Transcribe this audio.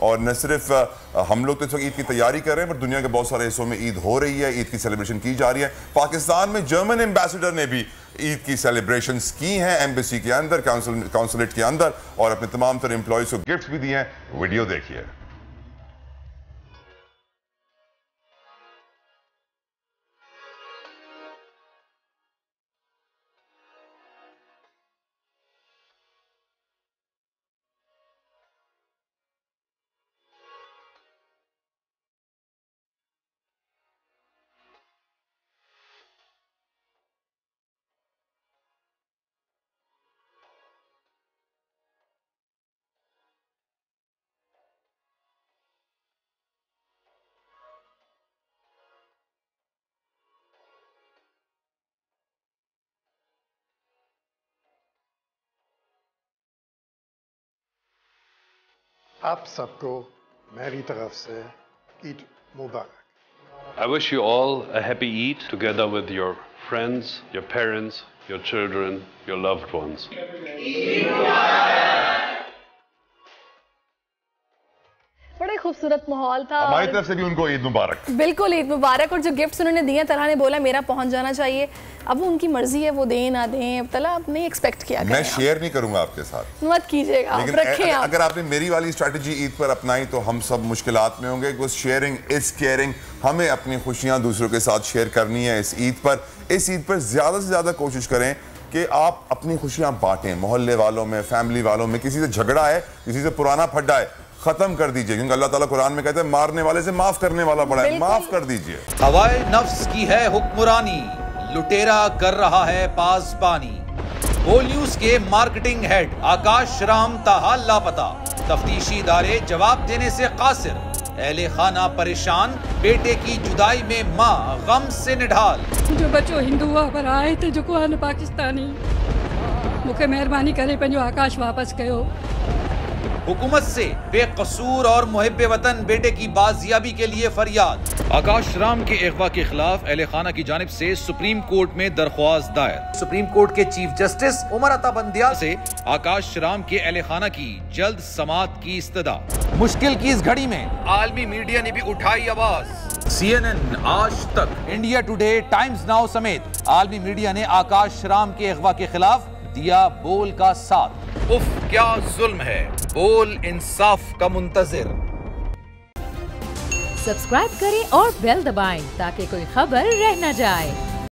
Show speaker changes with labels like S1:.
S1: और न सिर्फ हम लोग तो इस वक्त ईद की तैयारी कर रहे हैं, पर दुनिया के बहुत सारे हिस्सों में ईद हो रही है, ईद की सेलिब्रेशन की जा रही है। पाकिस्तान में जर्मन एम्बेसडर ने भी ईद की सेलिब्रेशंस की हैं एम्बेसी के अंदर, काउंसुलेट के अंदर, और अपने तमाम तरह एम्प्लॉयज को गिफ्ट भी दिए हैं। वीडियो देखिए।
S2: आप सबको मेरी तरफ से ईद मुबारक।
S3: I wish you all a happy Eid together with your friends, your parents, your children, your loved ones.
S4: बड़ा खूबसूरत माहौल था।
S1: हमारी तरफ से भी उनको ईद मुबारक।
S4: बिल्कुल ईद मुबारक। और जो गिफ्ट्स उन्होंने दिए, तलहा ने बोला मेरा पहुंच जाना चाहिए। अब वो उनकी मर्जी है, वो दें ना दें। तलहा आप नहीं एक्सपेक्ट किया,
S1: मैं शेयर नहीं करूंगा आपके साथ,
S4: मत कीजिएगा,
S1: लेकिन
S4: रखें आप।
S1: अगर आपने मेरी वाली स्ट्रैटेजी ईद पर अपनाई तो हम सब मुश्किलात में होंगे। Because sharing is caring. हमें अपनी खुशियां दूसरों के साथ शेयर करनी है इस ईद पर। इस ईद पर ज्यादा से ज्यादा कोशिश करें कि आप अपनी खुशियां बांटें। मोहल्ले वालों में, फैमिली वालों में किसी से झगड़ा है, किसी से पुराना फड्डा है, खत्म कर दीजिए। क्योंकि अल्लाह ताला कुरान में कहते हैं मारने वाले से माफ करने वाला बड़ा है। माफ कर दीजिए।
S5: हवाए नफ्स की है हुक्मरानी, लुटेरा कर रहा है पासबानी। बोल न्यूज के मार्केटिंग हेड आकाश राम ताहा लापता। तफ्तीशी इदारे जवाब देने से कासिर। अहले खाना परेशान, बेटे की जुदाई में माँ गम से निढाल।
S6: जो बच्चो हिंदू पर आए थे जो को पाकिस्तानी, मुझे मेहरबानी करे पंहिंजो आकाश वापस कयो।
S5: हुकूमत से बेकसूर और मुहिब्बे वतन बेटे की बाजियाबी के लिए फरियाद। आकाश राम के अगवा के खिलाफ अहले खाना की जानिब से सुप्रीम कोर्ट में दरख्वास्त दायर। सुप्रीम कोर्ट के चीफ जस्टिस उमर अता बंदियाल से आकाश राम के अहले खाना की जल्द समाअत की इस्तदा। मुश्किल की इस घड़ी में आलमी मीडिया ने भी उठाई आवाज। CNN, आज तक, इंडिया टुडे, टाइम्स नाउ समेत आलमी मीडिया ने आकाश राम के अगवा के खिलाफ दिया बोल का साथ। उफ क्या जुल्म है, बोल इंसाफ का मुंतजिर।
S7: सब्सक्राइब करें और बेल दबाएं ताकि कोई खबर रह न जाए।